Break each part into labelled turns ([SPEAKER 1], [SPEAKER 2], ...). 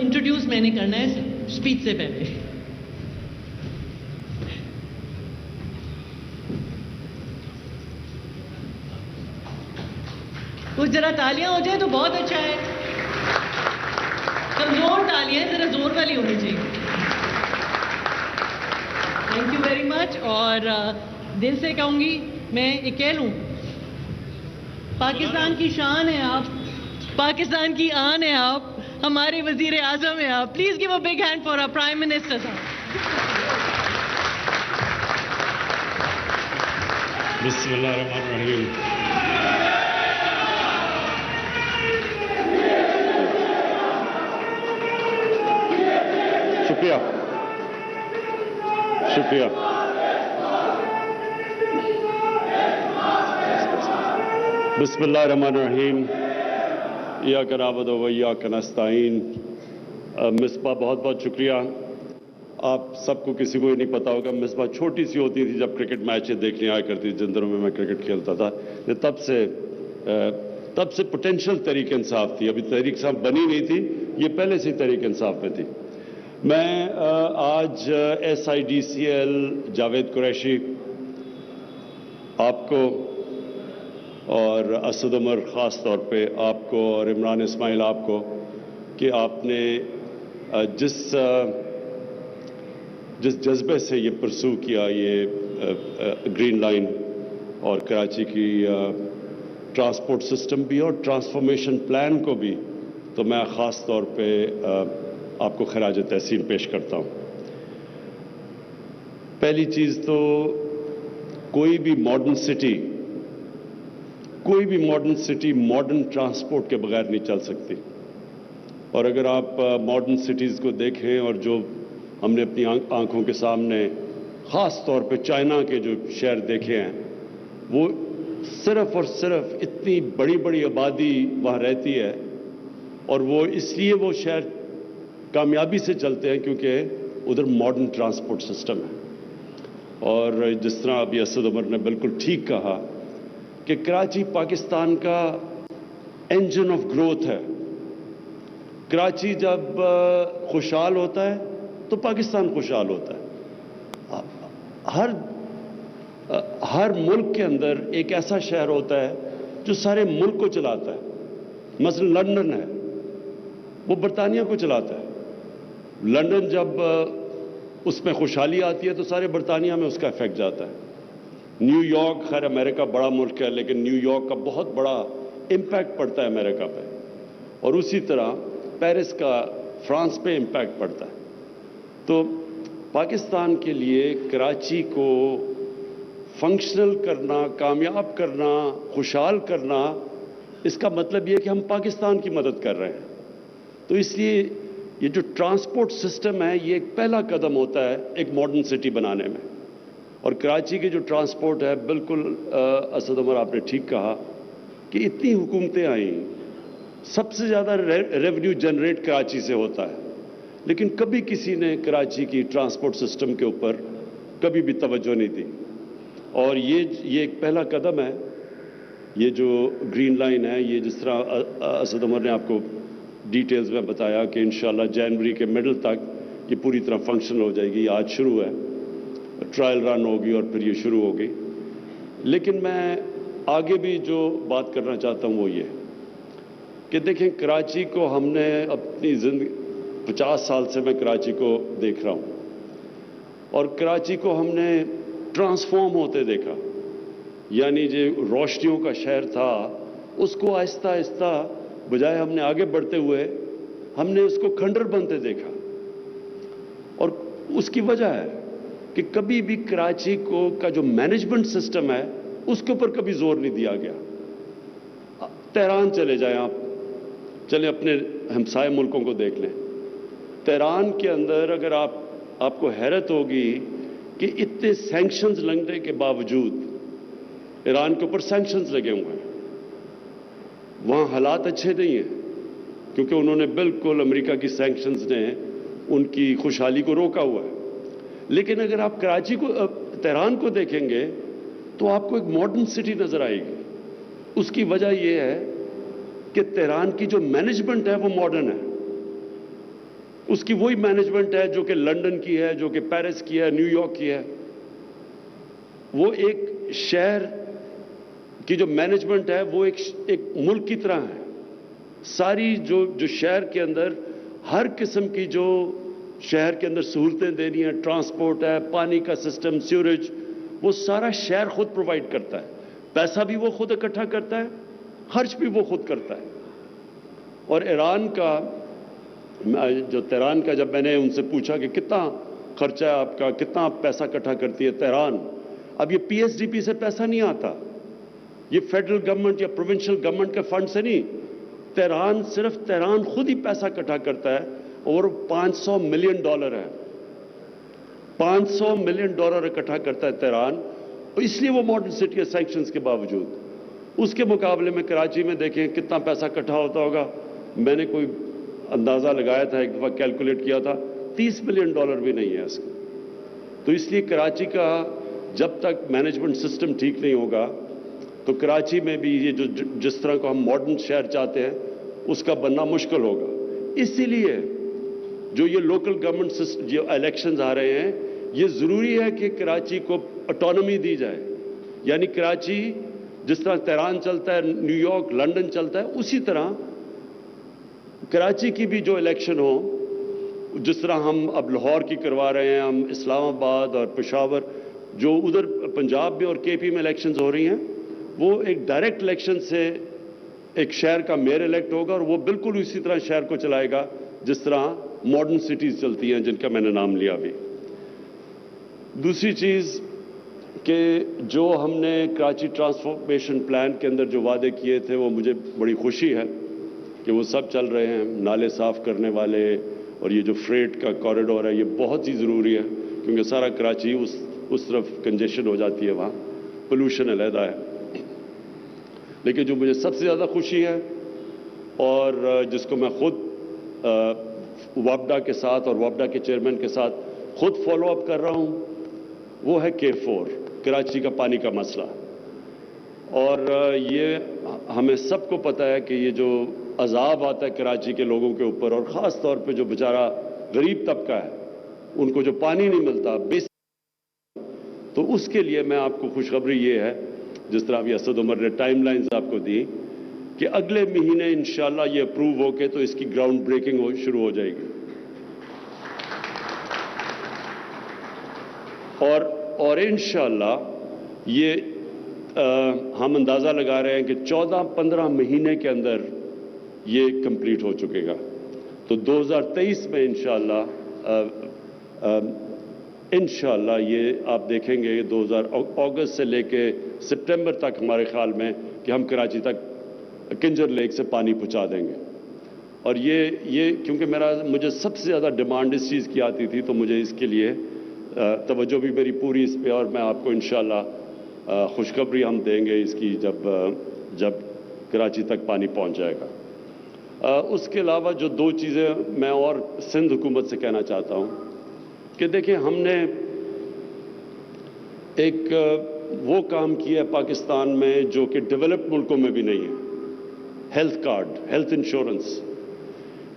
[SPEAKER 1] Introduce میں نے کرنا ہے اسپیچ سے پہلے. کچھ ذرا تالیاں ہو جائیں تو بہت اچھا ہے. کمزور تالیاں ذرا زور والی ہونی چاہیے. Thank you very much. اور دل سے کہوں گی میں یہ کہہ لوں پاکستان کی شان ہے آپ, پاکستان کی آن ہے آپ, ہمارے وزیر اعظم ہیں آپ. Please give a big hand for our prime minister صاحب.
[SPEAKER 2] بسم اللہ الرحمن الرحیم. شکریہ شکریہ. بسم اللہ الرحمن الرحیم. ایاک نعبد و ایاک نستعین. مصباح بہت بہت شکریہ. آپ سب کو کسی کو یہ نہیں پتا ہوگا, مصباح چھوٹی سی ہوتی تھی جب کرکٹ میچیں دیکھنے آیا کرتی تھی, جن دنوں میں کرکٹ کھیلتا تھا. تب سے پوٹینشیل تحریک انصاف تھی. ابھی تحریک انصاف بنی نہیں تھی, یہ پہلے سے تحریک انصاف میں تھی. میں آج SIDCL جاوید قریشی آپ کو اور اسد عمر خاص طور پہ آپ کو اور عمران اسماعیل آپ کو کہ آپ نے جس جذبے سے یہ پرسو کیا یہ گرین لائن اور کراچی کی ٹرانسپورٹ سسٹم بھی اور ٹرانسفارمیشن پلان کو بھی, تو میں خاص طور پہ آپ کو خراج تحسین پیش کرتا ہوں. پہلی چیز تو کوئی بھی ماڈرن سٹی ماڈرن ٹرانسپورٹ کے بغیر نہیں چل سکتی. اور اگر آپ ماڈرن سٹیز کو دیکھیں اور جو ہم نے اپنی آنکھوں کے سامنے خاص طور پہ چائنا کے جو شہر دیکھے ہیں, وہ صرف اور صرف اتنی بڑی بڑی آبادی وہاں رہتی ہے, اور وہ اس لیے وہ شہر کامیابی سے چلتے ہیں کیونکہ ادھر ماڈرن ٹرانسپورٹ سسٹم ہے. اور جس طرح ابھی اسد عمر نے بالکل ٹھیک کہا کہ کراچی پاکستان کا انجن آف گروتھ ہے. کراچی جب خوشحال ہوتا ہے تو پاکستان خوشحال ہوتا ہے. ہر ملک کے اندر ایک ایسا شہر ہوتا ہے جو سارے ملک کو چلاتا ہے. مثلا لندن ہے, وہ برطانیہ کو چلاتا ہے. لندن جب اس میں خوشحالی آتی ہے تو سارے برطانیہ میں اس کا افیکٹ جاتا ہے. نیو یارک, خیر امریکہ بڑا ملک ہے لیکن نیو یارک کا بہت بڑا امپیکٹ پڑتا ہے امریکہ پہ, اور اسی طرح پیرس کا فرانس پہ امپیکٹ پڑتا ہے. تو پاکستان کے لیے کراچی کو فنکشنل کرنا, کامیاب کرنا, خوشحال کرنا, اس کا مطلب یہ کہ ہم پاکستان کی مدد کر رہے ہیں. تو اس لیے یہ جو ٹرانسپورٹ سسٹم ہے یہ ایک پہلا قدم ہوتا ہے ایک ماڈرن سٹی بنانے میں. اور کراچی کی جو ٹرانسپورٹ ہے, بالکل اسد عمر آپ نے ٹھیک کہا کہ اتنی حکومتیں آئیں, سب سے زیادہ ریونیو جنریٹ کراچی سے ہوتا ہے, لیکن کبھی کسی نے کراچی کی ٹرانسپورٹ سسٹم کے اوپر کبھی بھی توجہ نہیں دی. اور یہ ایک پہلا قدم ہے. یہ جو گرین لائن ہے, یہ جس طرح اسد عمر نے آپ کو ڈیٹیلز میں بتایا کہ انشاءاللہ جنوری کے مڈل تک یہ پوری طرح فنکشن ہو جائے گی. آج شروع ہے, ٹرائل رن ہوگی اور پھر یہ شروع ہوگی. لیکن میں آگے بھی جو بات کرنا چاہتا ہوں وہ یہ کہ دیکھیں, کراچی کو ہم نے اپنی زندگی 50 سال سے میں کراچی کو دیکھ رہا ہوں, اور کراچی کو ہم نے ٹرانسفارم ہوتے دیکھا. یعنی جو روشنیوں کا شہر تھا اس کو آہستہ آہستہ بجائے ہم نے آگے بڑھتے ہوئے ہم نے اس کو کھنڈر بنتے دیکھا. اور اس کی وجہ ہے کہ کبھی بھی کراچی کا جو مینجمنٹ سسٹم ہے اس کے اوپر کبھی زور نہیں دیا گیا. تہران چلے جائیں آپ, چلیں اپنے ہمسائے ملکوں کو دیکھ لیں. تہران کے اندر اگر آپ کو حیرت ہوگی کہ اتنے سینکشنز لگنے کے باوجود, ایران کے اوپر سینکشنز لگے ہوئے ہیں, وہاں حالات اچھے نہیں ہیں کیونکہ انہوں نے بالکل امریکہ کی سینکشنز نے ان کی خوشحالی کو روکا ہوا ہے. لیکن اگر آپ تہران کو دیکھیں گے تو آپ کو ایک ماڈرن سٹی نظر آئے گی. اس کی وجہ یہ ہے کہ تہران کی جو مینجمنٹ ہے وہ ماڈرن ہے. اس کی وہی مینجمنٹ ہے جو کہ لندن کی ہے, جو کہ پیرس کی ہے, نیو یارک کی ہے. وہ ایک شہر کی جو مینجمنٹ ہے وہ ایک ملک کی طرح ہے. ساری جو شہر کے اندر ہر قسم کی جو شہر کے اندر سہولتیں دینی ہیں, ٹرانسپورٹ ہے, پانی کا سسٹم, سیوریج, وہ سارا شہر خود پرووائڈ کرتا ہے. پیسہ بھی وہ خود اکٹھا کرتا ہے, خرچ بھی وہ خود کرتا ہے. اور ایران کا جو تہران کا, جب میں نے ان سے پوچھا کہ کتنا خرچہ ہے آپ کا, کتنا پیسہ اکٹھا کرتی ہے تہران, اب یہ پی ایس ڈی پی سے پیسہ نہیں آتا, یہ فیڈرل گورنمنٹ یا پروونشل گورنمنٹ کے فنڈ سے نہیں. تہران صرف تہران خود ہی پیسہ اکٹھا کرتا ہے, اور $500 ملین ہے. $500 ملین اکٹھا کرتا ہے تہران, اور اس لیے وہ ماڈرن سٹی ہے سینکشنز کے باوجود. اس کے مقابلے میں کراچی میں دیکھیں کتنا پیسہ اکٹھا ہوتا ہوگا. میں نے کوئی اندازہ لگایا تھا, ایک دفعہ کیلکولیٹ کیا تھا, $30 ملین بھی نہیں ہے اس کا. تو اس لیے کراچی کا جب تک مینجمنٹ سسٹم ٹھیک نہیں ہوگا تو کراچی میں بھی یہ جس طرح کو ہم ماڈرن شہر چاہتے ہیں اس کا بننا مشکل ہوگا. اسی لیے جو یہ لوکل گورنمنٹ جو الیکشنز آ رہے ہیں, یہ ضروری ہے کہ کراچی کو اٹانومی دی جائے. یعنی کراچی جس طرح تہران چلتا ہے, نیو یارک, لندن چلتا ہے, اسی طرح کراچی کی بھی جو الیکشن ہو, جس طرح ہم اب لاہور کی کروا رہے ہیں, ہم اسلام آباد اور پشاور, جو ادھر پنجاب میں اور کے پی میں الیکشنز ہو رہی ہیں, وہ ایک ڈائریکٹ الیکشن سے ایک شہر کا میئر الیکٹ ہوگا, اور وہ بالکل اسی طرح شہر کو چلائے گا جس طرح ماڈرن سٹیز چلتی ہیں جن کا میں نے نام لیا ابھی. دوسری چیز کہ جو ہم نے کراچی ٹرانسفارمیشن پلان کے اندر جو وعدے کیے تھے, وہ مجھے بڑی خوشی ہے کہ وہ سب چل رہے ہیں. نالے صاف کرنے والے اور یہ جو فریٹ کا کوریڈور ہے, یہ بہت ہی ضروری ہے کیونکہ سارا کراچی اس طرف کنجیشن ہو جاتی ہے, وہاں پولوشن علیحدہ ہے. لیکن جو مجھے سب سے زیادہ خوشی ہے اور جس کو میں خود وابڈا کے ساتھ اور وابڈا کے چیئرمین کے ساتھ خود فالو اپ کر رہا ہوں, وہ ہے K4 کراچی کا پانی کا مسئلہ. اور یہ ہمیں سب کو پتہ ہے کہ یہ جو عذاب آتا ہے کراچی کے لوگوں کے اوپر, اور خاص طور پہ جو بیچارہ غریب طبقہ ہے, ان کو جو پانی نہیں ملتا, تو اس کے لیے میں آپ کو خوشخبری یہ ہے, جس طرح ابھی اسد عمر نے ٹائم لائنز آپ کو دی, کہ اگلے مہینے انشاءاللہ یہ اپروو ہو کے تو اس کی گراؤنڈ بریکنگ شروع ہو جائے گی. اور انشاءاللہ یہ ہم اندازہ لگا رہے ہیں کہ 14-15 مہینے کے اندر یہ کمپلیٹ ہو چکے گا. تو 2023 میں انشاءاللہ یہ آپ دیکھیں گے اگست سے لے کے سپٹمبر تک ہمارے خیال میں کہ ہم کراچی تک کنجر لیک سے پانی پہنچا دیں گے. اور یہ کیونکہ مجھے سب سے زیادہ ڈیمانڈ اس چیز کی آتی تھی, تو مجھے اس کے لیے توجہ بھی میری پوری اس پہ, اور میں آپ کو انشاءاللہ خوشخبری ہم دیں گے اس کی جب کراچی تک پانی پہنچ جائے گا. اس کے علاوہ جو 2 چیزیں میں اور سندھ حکومت سے کہنا چاہتا ہوں کہ دیکھیں, ہم نے ایک وہ کام کیا ہے پاکستان میں جو کہ ڈیولپڈ ملکوں میں بھی نہیں ہے, ہیلتھ کارڈ, ہیلتھ انشورنس.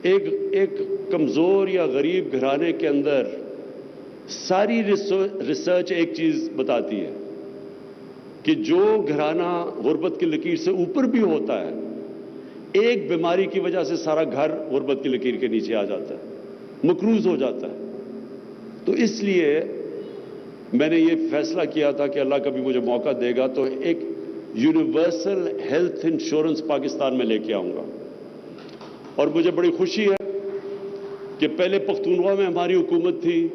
[SPEAKER 2] ایک کمزور یا غریب گھرانے کے اندر ساری ریسرچ ایک چیز بتاتی ہے کہ جو گھرانہ غربت کی لکیر سے اوپر بھی ہوتا ہے, ایک بیماری کی وجہ سے سارا گھر غربت کی لکیر کے نیچے آ جاتا ہے, مقروض ہو جاتا ہے. تو اس لیے میں نے یہ فیصلہ کیا تھا کہ اللہ کبھی مجھے موقع دے گا تو ایک یونیورسل ہیلتھ انشورنس پاکستان میں لے کے آؤں گا. اور مجھے بڑی خوشی ہے کہ پہلے پختونخوا میں ہماری حکومت تھی,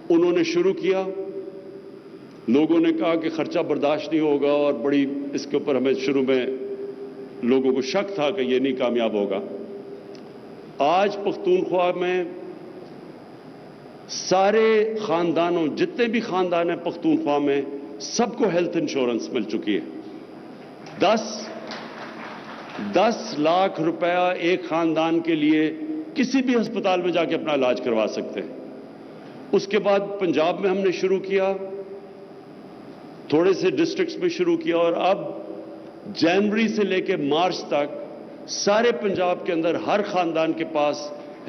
[SPEAKER 2] انہوں نے شروع کیا, لوگوں نے کہا کہ خرچہ برداشت نہیں ہوگا, اور بڑی اس کے اوپر ہمیں شروع میں لوگوں کو شک تھا کہ یہ نہیں کامیاب ہوگا. آج پختونخوا میں سارے خاندانوں, جتنے بھی خاندان ہیں پختونخوا میں, سب کو ہیلتھ انشورنس مل چکی ہے. 10 لاکھ روپیہ ایک خاندان کے لیے کسی بھی ہسپتال میں جا کے اپنا علاج کروا سکتے ہیں. اس کے بعد پنجاب میں ہم نے شروع کیا, تھوڑے سے ڈسٹرکٹس میں شروع کیا, اور اب جنوری سے لے کے مارچ تک سارے پنجاب کے اندر ہر خاندان کے پاس